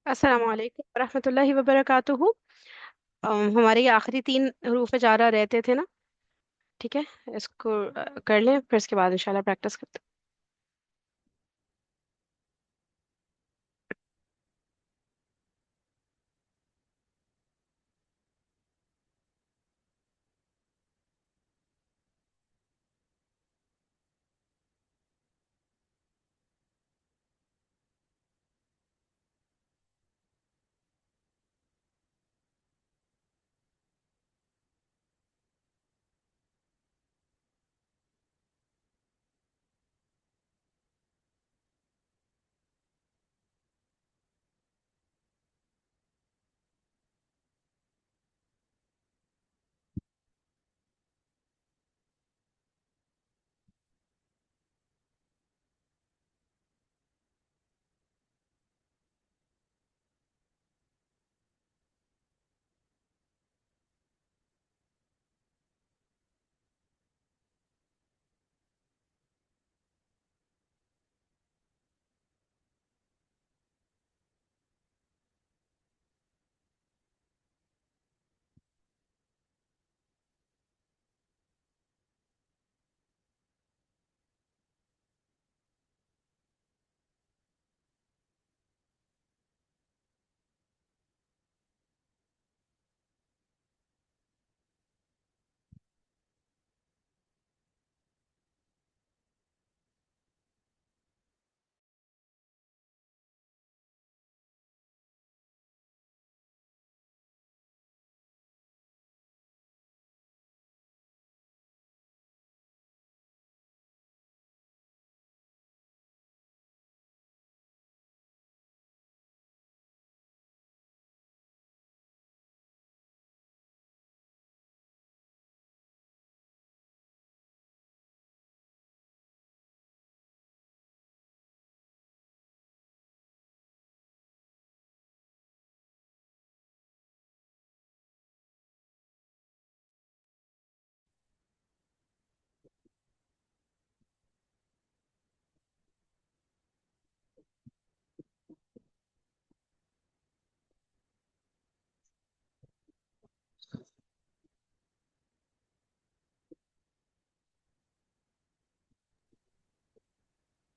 अस्सलाम वालेकुम वरहमतुल्लाहि वबरकातुहू। हमारे ये आखिरी तीन हरूफ जारा रहते थे ना। ठीक है। इसको कर लें, फिर इसके बाद इंशाल्लाह प्रैक्टिस करते हैं।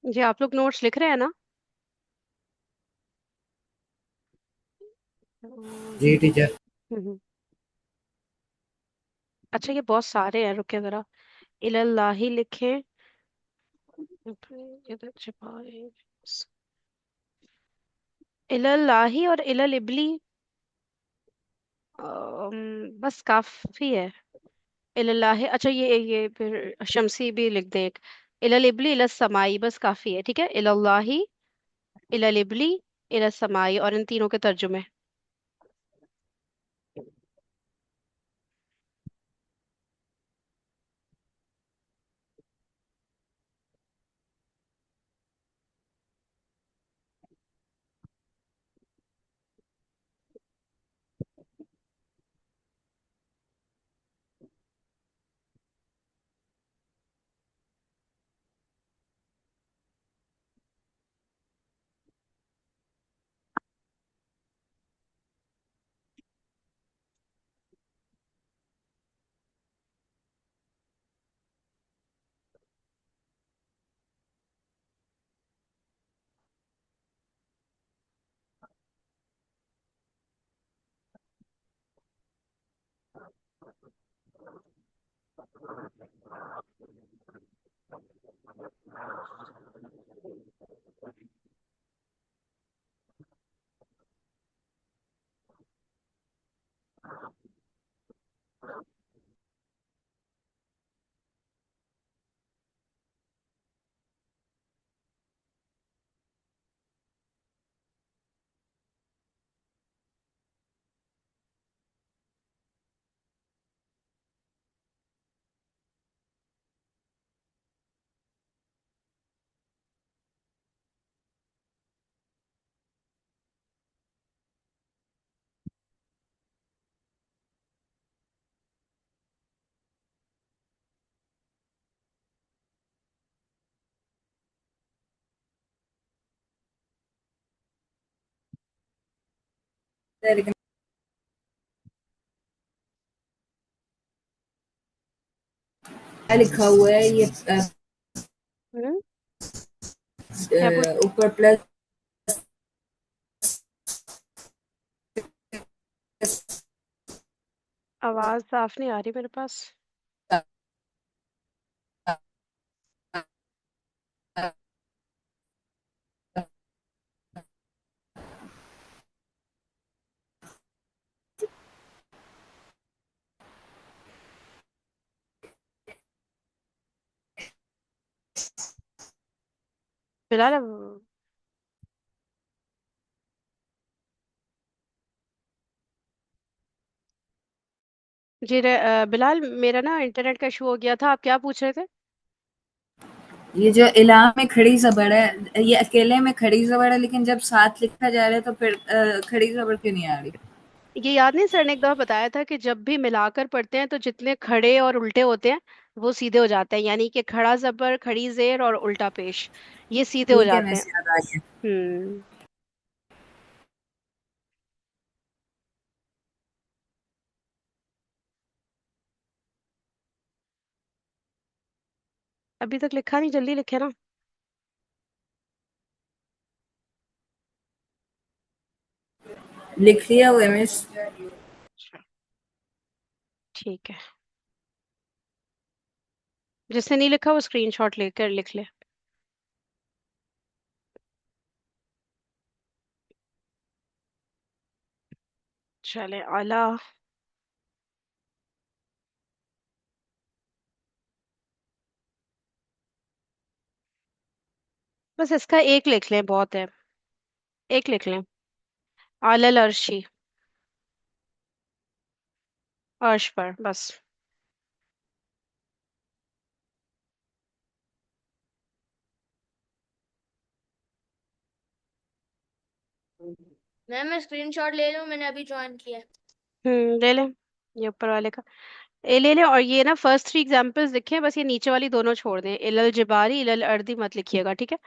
जी, आप लोग नोट्स लिख रहे हैं ना? जी टीचर। हम्म। अच्छा, ये बहुत सारे हैं, रुके जरा। इलल्लाही लिखें। इधर छिपाए। इलल्लाही और इलल इबली। बस काफी है। इलल्लाह, अच्छा ये फिर शमसी भी लिख दे एक। इलल इबली इलल समाई, बस काफी है। ठीक है, इलल्लाही, इलल इबली, इलल समाई, और इन तीनों के तर्जुमे। लेकिन क्या लिखा हुआ है ये हम्म। क्या पूछ। ऊपर प्लस आवाज साफ नहीं आ रही मेरे पास। बिलाल जी बिलाल, मेरा ना इंटरनेट का इशू हो गया था, आप क्या पूछ रहे थे? ये जो इला में खड़ी जबड़ है, ये अकेले में खड़ी जबड़ है, लेकिन जब साथ लिखा जा रहा है तो फिर खड़ी जबड़ क्यों नहीं आ रही? ये याद नहीं, सर ने एक दफा बताया था कि जब भी मिलाकर पढ़ते हैं तो जितने खड़े और उल्टे होते हैं वो सीधे हो जाते हैं, यानी कि खड़ा जबर, खड़ी जेर और उल्टा पेश, ये सीधे हो ठीक है, जाते मैं हैं। याद आ गया। हम्म। अभी तक लिखा नहीं, जल्दी लिखे ना। लिख लिया हुआ है मिस। अच्छा, ठीक है। जिसने नहीं लिखा वो स्क्रीनशॉट लेकर लिख ले। चले आला। बस इसका एक लिख लें, बहुत है। एक लिख लें। आलल अर्शी। अर्श पर बस। मैम मैं स्क्रीनशॉट ले लूँ, मैंने अभी ज्वाइन किया है। ले लें। ये ऊपर वाले का। ए ले लें, और ये ना फर्स्ट थ्री एग्जांपल्स लिखे, बस ये नीचे वाली दोनों छोड़ दें, इलल जिबारी इलल अर्दी मत लिखिएगा, ठीक है?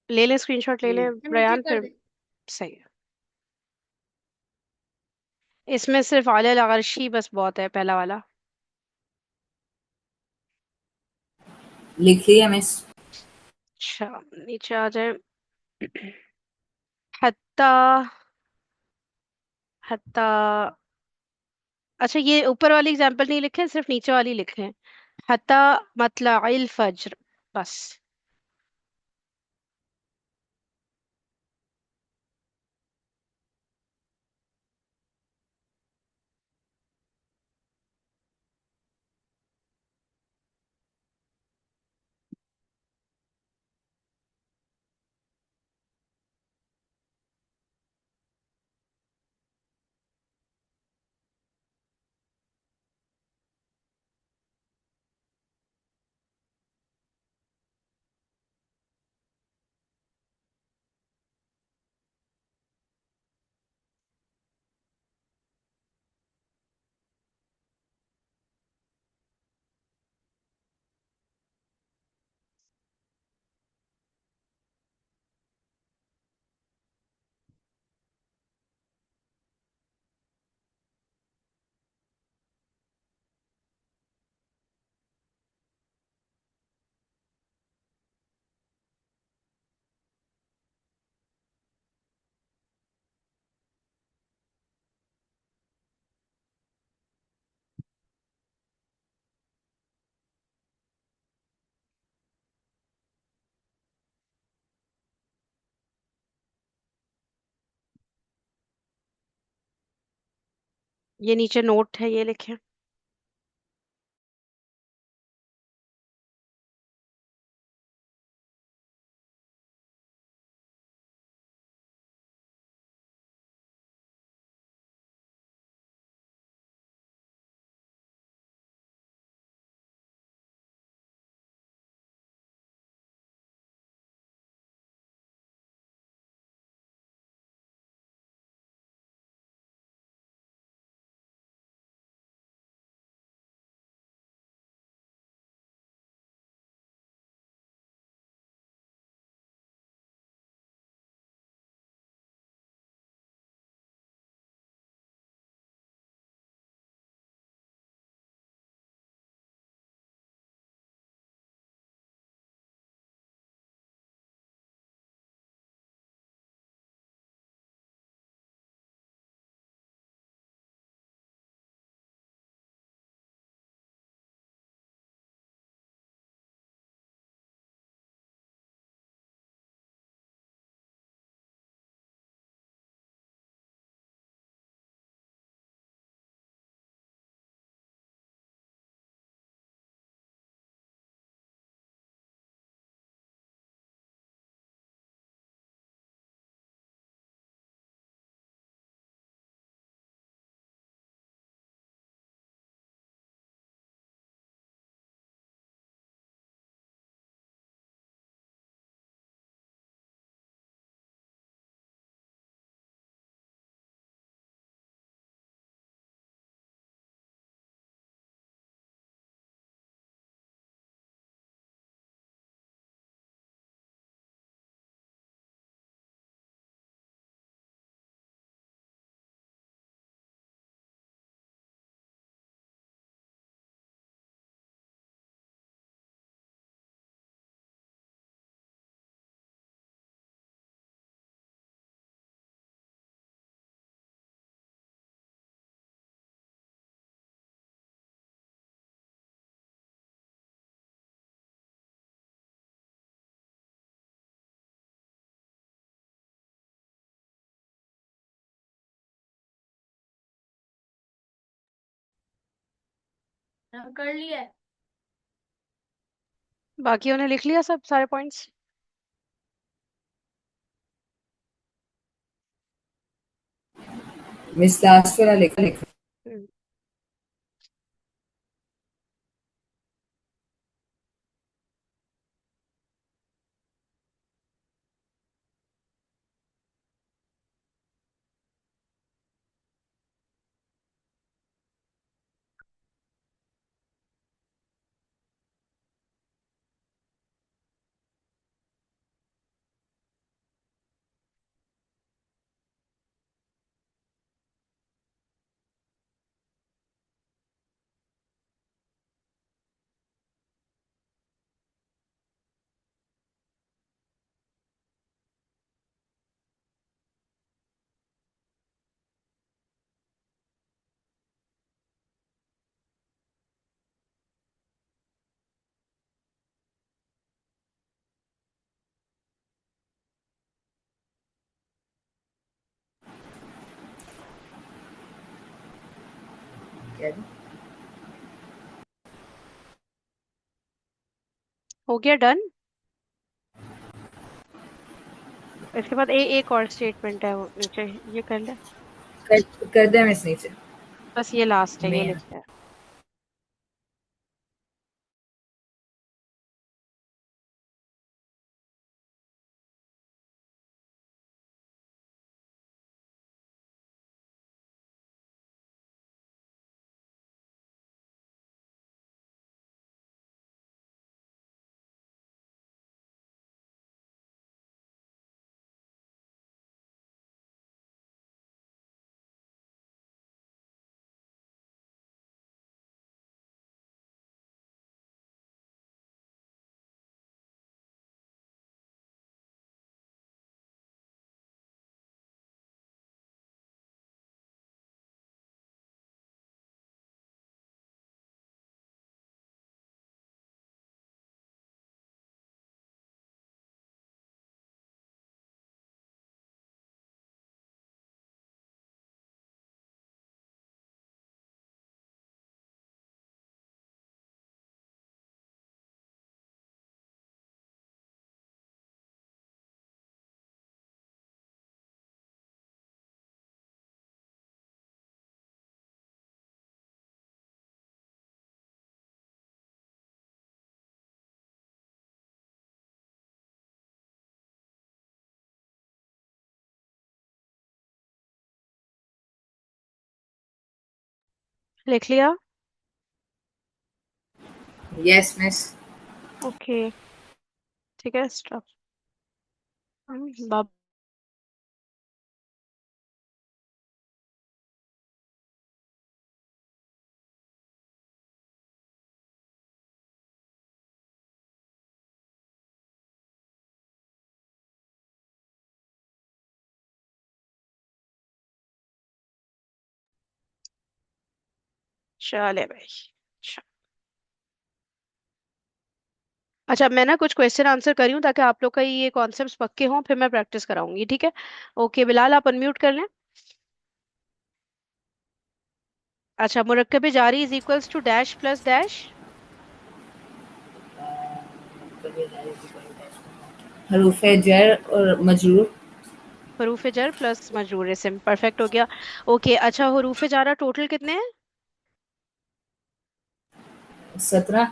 ले लें, स्क्रीनशॉट ले लें मैं नीचे बयान कर फिर। दे। सही है। इसमें सिर्फ आलल अर्शी बस बहुत है, पहला वाला। लिख लिया मिस। अच्छा, नीचे आ जाए। हत्ता। हत्ता। अच्छा, ये ऊपर वाली एग्जांपल नहीं लिखे, सिर्फ नीचे वाली लिखे। हत्ता मतलइल फज्र, बस। ये नीचे नोट है, ये लिखे। हाँ, कर लिया है। बाकियों ने लिख लिया सब सारे पॉइंट्स? मिस लास्ट वाला लिखा लिखा। क्या हो गया डन। इसके बाद एक और स्टेटमेंट है वो नीचे, ये कर ले। कर दे मिस नीचे बस ये लास्ट है, ये में। लिखना है। लिख लिया? Yes miss. ओके, ठीक है, स्टॉप। बाप। चले भाई। अच्छा। अच्छा, मैं ना कुछ क्वेश्चन आंसर करी हूँ ताकि आप लोग का ये कॉन्सेप्ट्स पक्के हों, फिर मैं प्रैक्टिस कराऊंगी, ठीक है? ओके बिलाल, आप अनम्यूट कर लें। अच्छा, मुरक्कब जारी is equals to dash plus dash. हरूफ जर और मजरूर। हरूफ जर प्लस मजरूर इस्म, परफेक्ट हो गया। ओके, अच्छा हरूफ जारा टोटल कितने हैं? 17।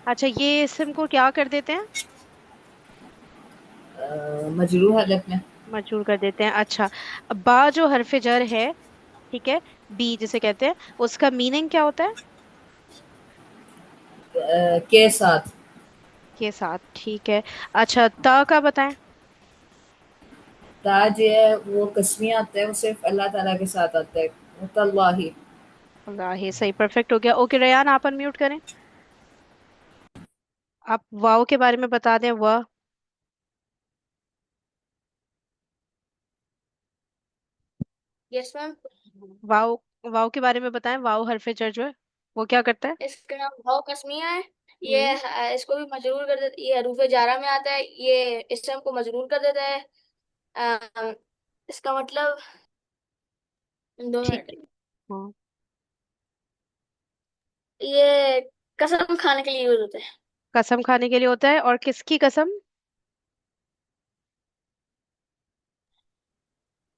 अच्छा, ये इस्म को क्या कर देते हैं? मजरूर हालत में। मजरूर कर देते हैं, अच्छा। अब बा जो हरफ जर है, ठीक है, बी जिसे कहते हैं, उसका मीनिंग क्या होता है? के साथ। के साथ, ठीक है। अच्छा, ता का बताएं। ताज है वो कस्मिया आता है, वो सिर्फ अल्लाह ताला के साथ आता है, तल्लाही। अल्लाह, ये सही, परफेक्ट हो गया। ओके रेयान, आप अनम्यूट करें। आप वाव के बारे में बता दें, वाह। Yes ma'am. वाव, वाव के बारे में बताएं, वाव हरफ जर जो है वो क्या करता है? इसका नाम भाव कस्मिया है। ये हम्म। इसको भी मजरूर कर देता, ये हरूफ जारा में आता है, ये इसम को मजरूर कर देता है। अ, इसका मतलब, 2 मिनट। ठीक है। हाँ। ये कसम खाने के लिए यूज होता है। कसम खाने के लिए होता है, और किसकी कसम?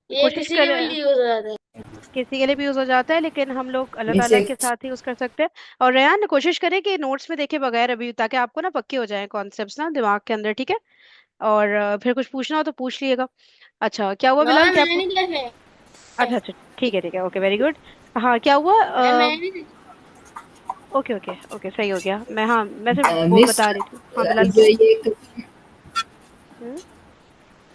ये कोशिश किसी के कर, भी लिए यूज हो जाता है। किसी के लिए भी यूज हो जाता है, लेकिन हम लोग अल्लाह मीन्स ताला एक के साथ ही यूज कर सकते हैं। और रेयान कोशिश करें कि नोट्स में देखे बगैर अभी, ताकि आपको ना पक्के हो जाएं कॉन्सेप्ट्स ना दिमाग के अंदर, ठीक है? और फिर कुछ पूछना हो तो पूछ लिएगा। अच्छा, क्या हुआ नो बिलाल, मैम, क्या मैंने नहीं लिखे अच्छा हैं। अच्छा, ठीक है, ओके, वेरी गुड। हाँ, क्या हुआ? मैम मैंने नहीं लिखे। ओके ओके ओके, सही हो गया। मैं, हाँ, मैं सिर्फ वो मिस, बता रही थी। हाँ बिलाल, जो क्या? ये हम्म।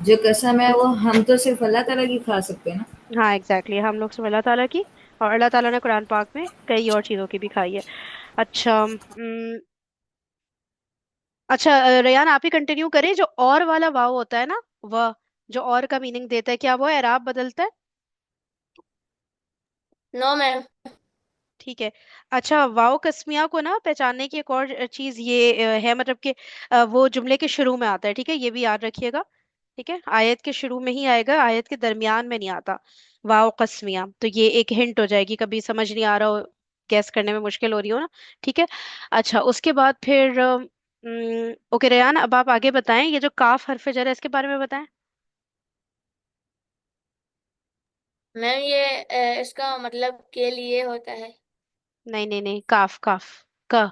जो कसम है वो हम तो सिर्फ अल्लाह ताला की खा सकते हैं ना। हाँ एग्जैक्टली, हम लोग सिर्फ अल्लाह ताला की, और अल्लाह ताला ने कुरान पाक में कई और चीजों की भी खाई है। अच्छा, अच्छा, रेयान आप ही कंटिन्यू करें। जो और वाला वाव होता है ना, वह जो और का मीनिंग देता है, क्या वो एराब बदलता है? No ma'am. ठीक है। अच्छा, वाव कस्मिया को ना पहचानने की एक और चीज ये है, मतलब कि वो जुमले के शुरू में आता है, ठीक है? ये भी याद रखिएगा। ठीक है, आयत के शुरू में ही आएगा, आयत के दरमियान में नहीं आता। वाव कस्मिया, तो ये एक हिंट हो जाएगी, कभी समझ नहीं आ रहा हो, गैस करने में मुश्किल हो रही हो ना। ठीक है। अच्छा, उसके बाद फिर ओके रेयान, अब आप आगे बताएं, ये जो काफ हरफ जर है इसके बारे में बताएं। मैम ये इसका मतलब के लिए होता है। नहीं नहीं नहीं, काफ काफ, क।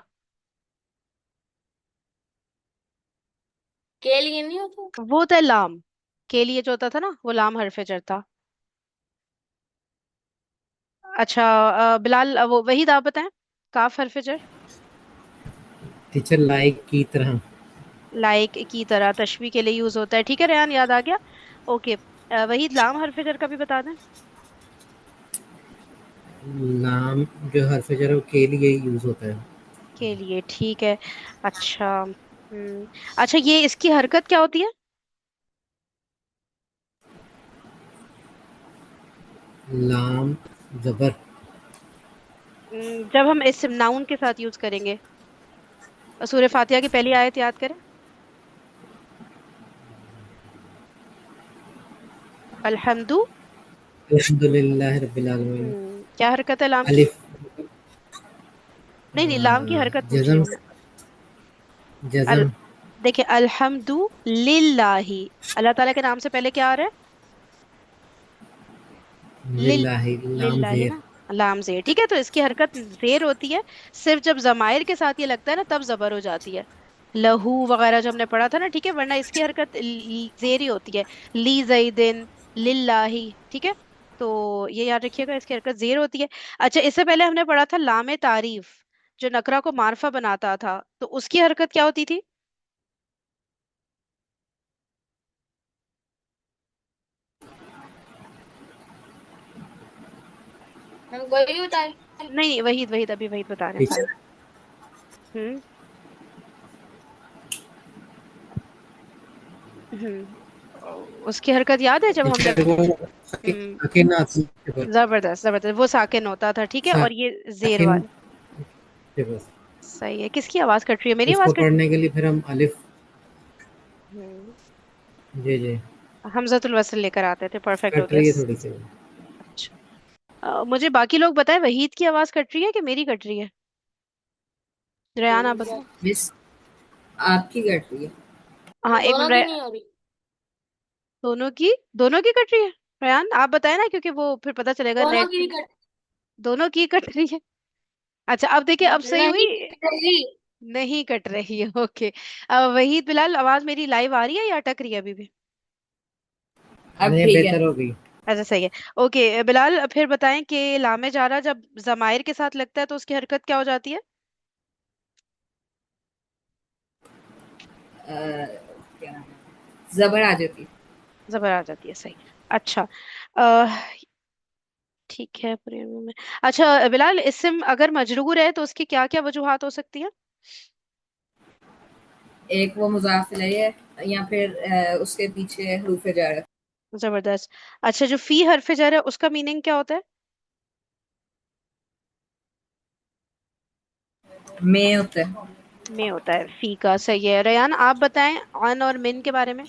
के लिए नहीं होता। वो होता है लाम। के लिए जो होता था ना, वो लाम हरफ जर था। अच्छा, बिलाल, वो वहीद आप बताएं, काफ हरफ जर। टीचर लाइक की तरह। लाइक की तरह, तशबीह के लिए यूज होता है, ठीक है रेहान, याद आ गया। ओके, वहीद लाम हरफ जर का भी बता दें। नाम जो हरफ jar है वो के लिए यूज होता है। के लिए, ठीक है। अच्छा, अच्छा, ये इसकी हरकत क्या होती है? लाम जबर। जब हम इस नाउन के साथ यूज करेंगे, सूरह फातिहा की पहली आयत याद करें। अल्हम्दु, अल्हम्दुलिल्लाह रब्बिल आलमीन। क्या हरकत है लाम की? अलिफ नहीं नहीं, लाम की हरकत पूछ रही जज़म हूँ मैं। अल जज़म देखिए, अल्हम्दु लिल्लाही, अल्लाह ताला के नाम से पहले क्या आ रहा है? लिल लिल्लाहि लाम लिल्लाही ज़ेर। ना, लाम जेर, ठीक है? तो इसकी हरकत जेर होती है। सिर्फ जब जमायर के साथ ये लगता है ना, तब जबर हो जाती है। लहू वगैरह जो हमने पढ़ा था ना, ठीक है? वरना इसकी हरकत जेर ही होती है। ली जैदिन, लिल्लाही, ठीक है? तो ये याद रखिएगा, इसकी हरकत जेर होती है। अच्छा, इससे पहले हमने पढ़ा था लामे तारीफ, जो नकरा को मार्फा बनाता था, तो उसकी हरकत क्या होती थी? हम कोई भी बताए। नहीं नहीं, वहीद वहीद, अभी वहीद बता रहे हैं सारे। टीचर हम्म उसकी हरकत याद है, जब हमने टीचर वो हम्म साकिनात के बाद जबरदस्त जबरदस्त, वो साकिन होता था, ठीक है? और ये जेर साकिन वाले। के बाद सही है। किसकी आवाज कट रही है? मेरी आवाज उसको कट रही पढ़ने के लिए फिर हम अलिफ। है? जी जी। हमजतुल वसल लेकर आते थे, परफेक्ट हो कट गया। रही है थोड़ी सी। अच्छा, मुझे बाकी लोग बताए, वहीद की आवाज कट रही है कि मेरी कट रही है? रेहान आप बताओ। मिस, आपकी कट रही है। हाँ, एक दोनों मिनट की नहीं हो रही। दोनों की कट रही है। रेहान आप बताए ना, क्योंकि वो फिर पता चलेगा दोनों नेट की पे। भी कट। दोनों की कट रही है। अच्छा, अब देखिए, अब सही नहीं हुई। कट रही। नहीं कट रही है, ओके। वहीद बिलाल, आवाज मेरी लाइव आ रही है या अटक रही है अभी भी? अब नहीं ठीक है। बेहतर हो गई। अच्छा, सही है। ओके बिलाल, फिर बताएं कि लामे जारा जब जमायर के साथ लगता है तो उसकी हरकत क्या हो जाती है? क्या नाम है, जबर आ जाती है। जबर आ जाती है, सही। अच्छा, अह, ठीक है, प्रेम में। अच्छा बिलाल, इस्म अगर मजरूर है तो उसकी क्या क्या वजूहात हो सकती है? एक वो मुजाफ इलैहि है, या फिर उसके पीछे हरूफ जार है। जबरदस्त। अच्छा, जो फी हरफ जर है उसका मीनिंग क्या होता है? में होता है। में होता है, फी का, सही है। रयान आप बताएं, अन और मिन के बारे में।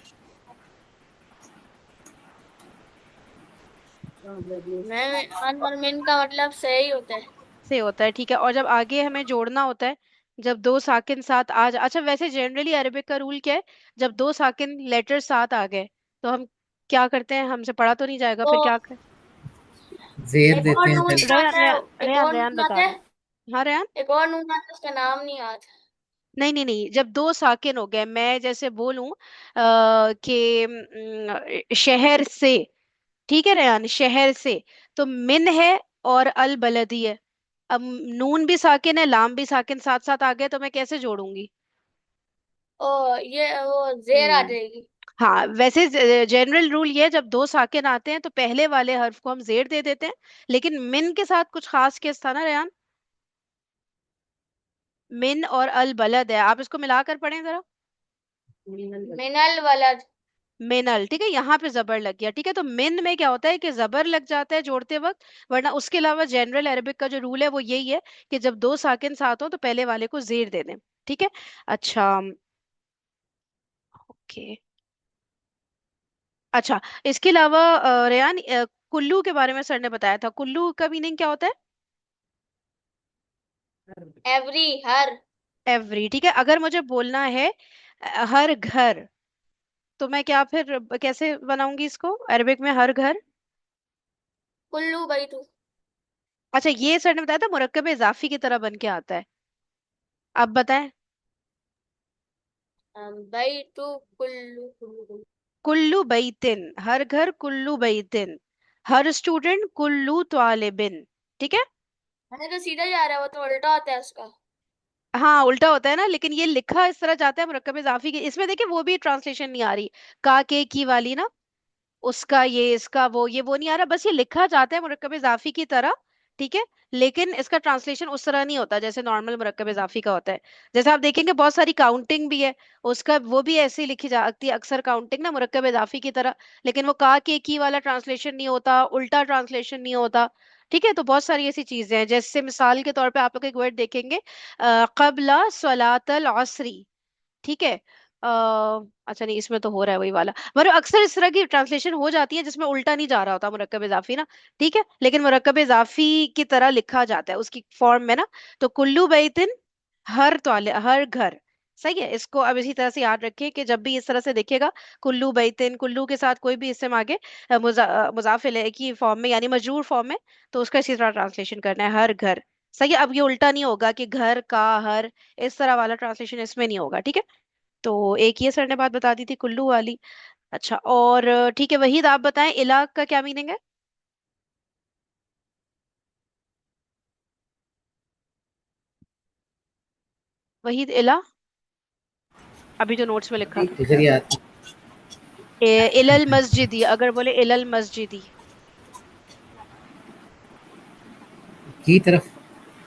मैं अनमोल का मतलब सही होता है। से होता है, ठीक है। और जब आगे हमें जोड़ना होता है, जब दो साकिन साथ आ जा, अच्छा वैसे जनरली अरबिक का रूल क्या है, जब दो साकिन लेटर साथ आ गए तो हम क्या करते हैं, हमसे पढ़ा तो नहीं जाएगा, तो फिर क्या कर। जेर एक और देते हैं नून पहले। रेयान आता है, रेयान एक रेयान और रेयान नून बता आता रहा है, हूँ। हाँ रेयान। एक और नून आता है, उसका नाम नहीं याद। नहीं नहीं नहीं, जब दो साकिन हो गए, मैं जैसे बोलूं कि शहर से, ठीक है रेयान, शहर से, तो मिन है और अल बलदी है। अब नून भी साकिन है, लाम भी साकिन साथ साथ आ गए, तो मैं कैसे जोड़ूंगी। ओ, ये वो जेर आ हम्म। जाएगी। हाँ वैसे जनरल रूल ये है, जब दो साकिन आते हैं तो पहले वाले हर्फ को हम जेर दे देते हैं, लेकिन मिन के साथ कुछ खास केस था ना रेयान। मिन और अल बलद है, आप इसको मिलाकर पढ़ें जरा। मिनल वलद। मिनल, ठीक है, यहाँ पे जबर लग गया, ठीक है। तो मिन में क्या होता है कि जबर लग जाता है जोड़ते वक्त, वरना उसके अलावा जनरल अरबिक का जो रूल है वो यही है कि जब दो साकिन साथ हो तो पहले वाले को जेर दे दें, ठीक है। अच्छा, ओके। अच्छा, इसके अलावा रेयान, कुल्लू के बारे में सर ने बताया था, कुल्लू का मीनिंग क्या होता है। एवरी, हर। एवरी, ठीक है। अगर मुझे बोलना है हर घर, तो मैं क्या फिर कैसे बनाऊंगी इसको अरबिक में, हर घर। कुल्लू बैतू। अच्छा, ये सर ने बताया था मुरक्कब इजाफी की तरह बन के आता है, आप बताएं। बैतू कुल्लू कुल्लू। कुल्लू बैतिन, हर घर कुल्लू बैतिन, हर स्टूडेंट कुल्लू तालिबिन, ठीक है। मैंने तो सीधा जा रहा है, वो तो उल्टा होता है उसका। हाँ उल्टा होता है ना, लेकिन ये लिखा इस तरह जाता है मुरक्कब इजाफी के, इसमें देखिए वो भी ट्रांसलेशन नहीं आ रही, का के की वाली ना, उसका ये इसका वो नहीं आ रहा, बस ये लिखा जाता है मुरक्कब इजाफी की तरह, ठीक है। लेकिन इसका ट्रांसलेशन उस तरह नहीं होता जैसे नॉर्मल मुरक्कब इजाफी का होता है। जैसे आप देखेंगे बहुत सारी काउंटिंग भी है, उसका वो भी ऐसे ही लिखी जाती है अक्सर काउंटिंग ना मुरक्कब इजाफी की तरह, लेकिन वो का के की वाला ट्रांसलेशन नहीं होता, उल्टा ट्रांसलेशन नहीं होता, ठीक है। तो बहुत सारी ऐसी चीजें हैं, जैसे मिसाल के तौर पे आप लोग एक वर्ड देखेंगे, कबला सलातल असरी, ठीक है। अच्छा नहीं, इसमें तो हो रहा है वही वाला, पर अक्सर इस तरह की ट्रांसलेशन हो जाती है जिसमें उल्टा नहीं जा रहा होता मुरक्कब इजाफी ना, ठीक है, लेकिन मुरक्कब इजाफी की तरह लिखा जाता है उसकी फॉर्म में ना। तो कुल्लू बैतिन, हर तौले, हर घर, सही है। इसको अब इसी तरह से याद रखिए कि जब भी इस तरह से दिखेगा कुल्लू बैतिन, कुल्लू के साथ कोई भी इससे आगे मुजाफ इलैहि की फॉर्म में यानी मजरूर फॉर्म में, तो उसका इसी तरह ट्रांसलेशन करना है, हर घर, सही है। अब ये उल्टा नहीं होगा कि घर का हर, इस तरह वाला ट्रांसलेशन इसमें नहीं होगा, ठीक है। तो एक ये सर ने बात बता दी थी कुल्लू वाली। अच्छा, और ठीक है, वहीद आप बताएं इलाक का क्या मीनिंग है। वहीद इला, अभी जो नोट्स में लिखा था। इधर ही आती इलल मस्जिदी, अगर बोले इलल मस्जिदी, की तरफ।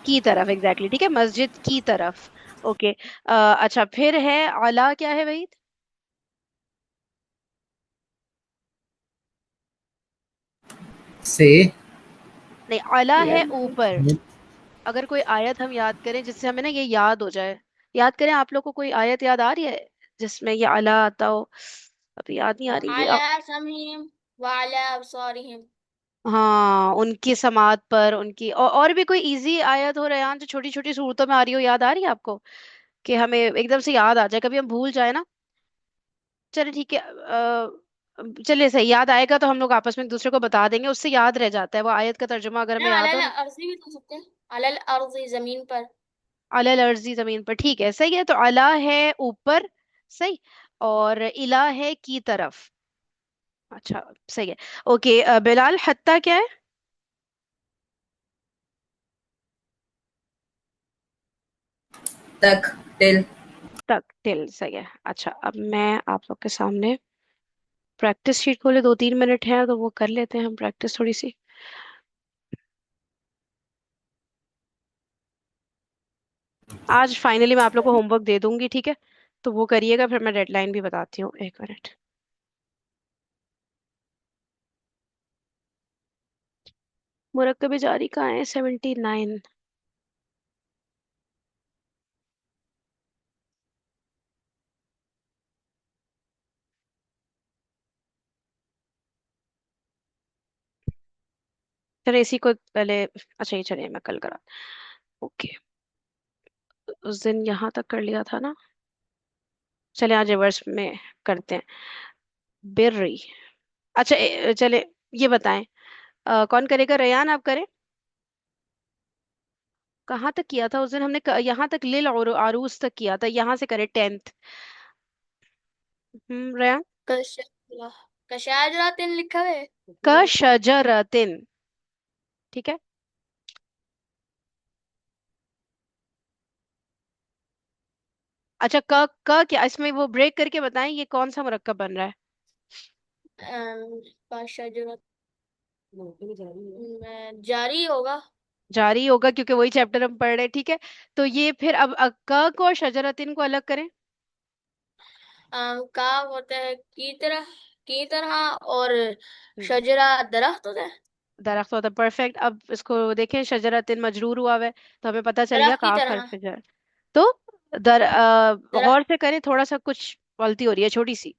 की तरफ, एग्जैक्टली, ठीक है, मस्जिद की तरफ। ओके। अच्छा, फिर है अला, क्या है वहीद। से। नहीं, अला है ऊपर। अगर कोई आयत हम याद करें जिससे हमें ना ये याद हो जाए, याद करें, आप लोग को कोई आयत याद आ रही है जिसमें ये अला आता हो, अभी याद नहीं आ रही। आला समीम वाला अबसारिहिम। हाँ उनकी समात पर उनकी, और भी कोई इजी आयत हो रहा है जो छोटी छोटी सूरतों में आ रही हो, याद आ रही है आपको, कि हमें एकदम से याद आ जाए, कभी हम भूल जाए ना। चलिए ठीक है, चलिए सही, याद आएगा तो हम लोग आपस में एक दूसरे को बता देंगे, उससे याद रह जाता है वो आयत का तर्जुमा अगर हमें ना, याद हो अलल ना। अर्जी भी तो सकते हैं। अलल अर्जी, जमीन पर। अलल अर्जी, जमीन पर, ठीक है, सही है। तो अला है ऊपर, सही, और इला है की तरफ, अच्छा सही है। ओके, बिलाल हत्ता क्या है। तक, टिल। तक, टिल, सही है। अच्छा, अब मैं आप लोग के सामने प्रैक्टिस शीट खोले, 2-3 मिनट है तो वो कर लेते हैं हम प्रैक्टिस थोड़ी सी। आज फाइनली मैं आप लोग को होमवर्क दे दूंगी, ठीक है, तो वो करिएगा, फिर मैं डेडलाइन भी बताती हूँ, 1 मिनट। मुरक्कब जारी कहाँ है, 79। चलो इसी को पहले, अच्छा ये चलिए मैं कल करा। ओके, उस दिन यहाँ तक कर लिया था ना। चले आज रिवर्स में करते हैं। बिर्री। अच्छा चले, ये बताएं, कौन करेगा? रेयान आप करें। कहाँ तक किया था उस दिन हमने? यहाँ तक लिल और आरूस तक किया था, यहाँ से करे 10th। रेयान। कश कशाजरातिन लिखा है। क शजरतिन, ठीक है। अच्छा क क्या इसमें वो ब्रेक करके बताएं, ये कौन सा मुरक्कब बन रहा है? कशाजरत जारी होगा। जारी होगा, क्योंकि वही चैप्टर हम पढ़ रहे हैं, ठीक है। तो ये फिर अब क को और शजरतिन को अलग करें। का होता है की तरह, और हम्म, शजरा दरख्त होता है। दरख्त होता है, परफेक्ट। अब इसको देखें, शजरतिन मजरूर हुआ हुआ है, तो हमें पता चल गया दरख्त की काफ तरह। हर्फ जर। तो गौर दरख्त से करें, थोड़ा सा कुछ गलती हो रही है छोटी सी।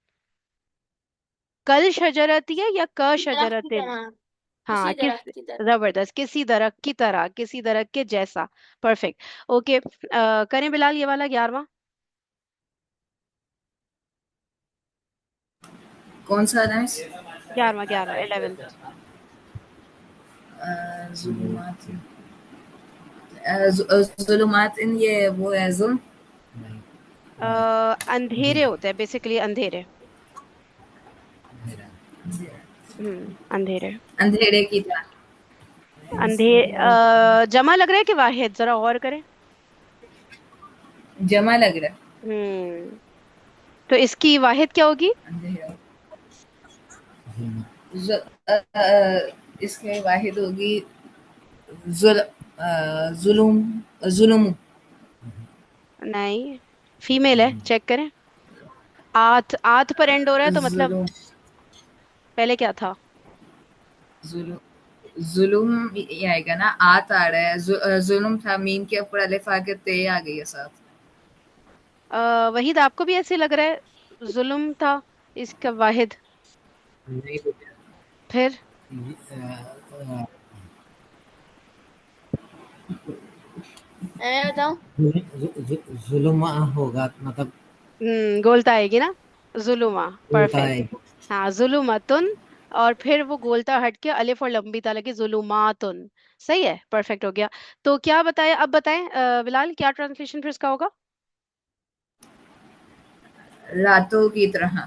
कल शजरती है या क दरख्त की शजरतिन? तरह। हाँ किसी किस, दरख्त की तरह। जबरदस्त, किसी दरख्त की तरह, किसी दरख्त के जैसा। परफेक्ट। ओके, करें बिलाल ये वाला 11वां। कौन सा अनाइस? 11वां, 11, 11th। जुलुमात, जुलुमात इन, ये वो है जुल्म। नहीं, अंधेरे होते हैं बेसिकली, अंधेरे। मेरा अंधेरे। अंधेरे की तरह। जमा लग रहा है कि वाहिद? जरा और करें। जमा लग रहा है। हम्म, तो इसकी वाहिद क्या होगी? अंधेरा। जुल्म। इसकी वाहिद होगी जुल, जुलुम, जुलुम। नहीं, फीमेल है, चेक करें। आथ, आथ पर एंड हो रहा है तो मतलब जुलुम, पहले क्या था? जुलुम, जुलुम ये आएगा ना, आत आ रहा है। जुलुम था, मीम के ऊपर अलिफ आके ते आ गई है साथ। वहीद आपको भी ऐसे लग रहा है जुल्म था इसका वाहिद? नहीं बेटा, फिर मैं बताऊं। जुल्म होगा मतलब गोलता आएगी ना, जुलुमा। उल्टा परफेक्ट। है। हाँ जुलुमतुन, और फिर वो गोलता हट के अलिफ और लंबी ता लगी, जुलुमातुन। सही है, परफेक्ट हो गया। तो क्या बताएं, अब बताएं बिलाल, क्या ट्रांसलेशन फिर इसका होगा? रातों की तरह।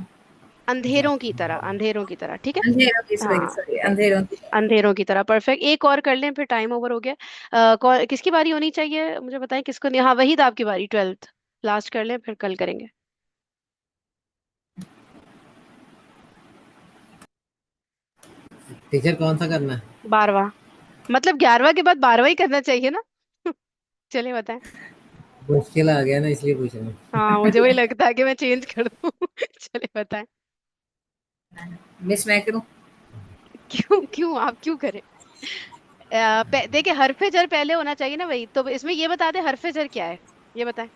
अंधेरों की तरह, अंधेरों की तरह, ठीक है। अंधेरों की, सॉरी हाँ सॉरी, अंधेरों की तरह। अंधेरों की तरह, परफेक्ट। एक और कर लें फिर टाइम ओवर हो गया। किसकी बारी होनी चाहिए मुझे बताएं, किसको नहीं? हाँ वहीद आपकी बारी, 12th लास्ट कर लें, फिर कल करेंगे। टीचर कौन सा करना है? 12वां, मतलब 11वां के बाद 12वां ही करना चाहिए ना। चलिए बताएं। मुश्किल आ गया ना, इसलिए पूछ रहा हूँ। हाँ मुझे वही लगता है कि मैं चेंज कर दूं। चलिए बताएं। मिस मैं करूं? क्यों क्यों, आप क्यों करें? देखिए हरफे जर पहले होना चाहिए ना, वही तो इसमें ये बता दे हरफे जर क्या है, ये बताएं।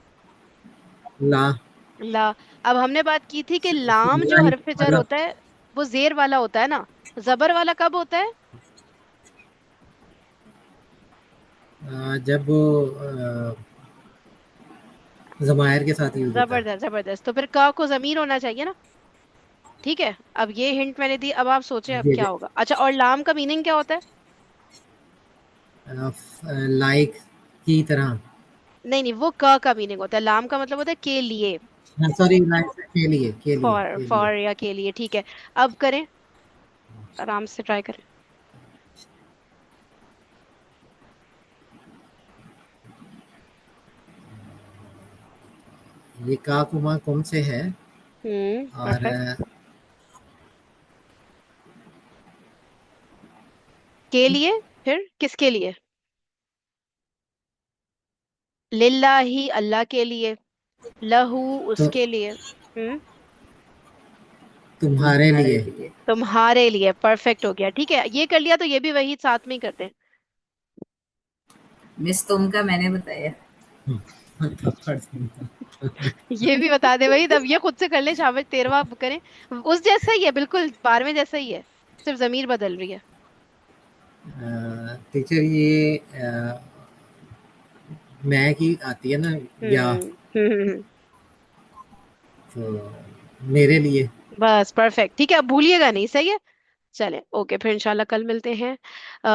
ला। ला। अब हमने बात की थी कि लाम जो लाइक हरफे जर मतलब होता है वो जेर वाला होता है ना, जबर वाला कब होता है? जब वो जमायर के साथ यूज होता है। जबरदस्त जबरदस्त, तो फिर का को जमीर होना चाहिए ना। ठीक है, अब ये हिंट मैंने दी, अब आप सोचें अब क्या ये होगा। अच्छा, और लाम का मीनिंग क्या होता है? लाइक की तरह। नहीं नहीं, वो क का मीनिंग होता है, लाम का मतलब होता है के लिए। सॉरी, लाइक के लिए, के लिए, फॉर, के लिए। फॉर या के लिए, ठीक है। अब करें, आराम से ट्राई करें। ये का कुमा कुम से है। और परफेक्ट। के लिए, फिर किसके लिए? लिल्लाही, अल्लाह के लिए। लहू, तो उसके लिए। तुम्हारे तुम्हारे लिए। लिए। तुम्हारे लिए, परफेक्ट हो गया, ठीक है। ये कर लिया तो ये भी वही साथ में ही करते हैं। मिस तुम का मैंने बताया। थप्पड़ सुनता। ये भी बता दे वही, तब ये खुद से कर ले शाबाश, 13वां करें। उस जैसा ही है बिल्कुल, 12वें जैसा ही है, सिर्फ जमीर बदल रही है। टीचर ये मैं की आती है ना, या हम्म तो मेरे लिए। बस परफेक्ट, ठीक है, अब भूलिएगा नहीं, सही है। चलें, ओके, फिर इंशाल्लाह कल मिलते हैं।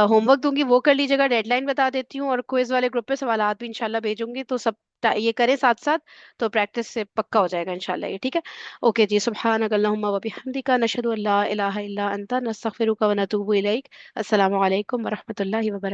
होमवर्क दूंगी वो कर लीजिएगा, डेडलाइन बता देती हूँ, और क्विज वाले ग्रुप पे सवालात भी इंशाल्लाह भेजूंगी, तो सब ये करें साथ साथ, तो प्रैक्टिस से पक्का हो जाएगा इंशाल्लाह ये, ठीक है। ओके जी, सुब्हानक अल्लाहुम्मा व बिहम्दिका नशहदु अल्ला इलाहा इल्ला अंता नस्तगफिरुका व नतूबु इलैक। अस्सलामु अलैकुम व रहमतुल्लाहि व बरकातहू।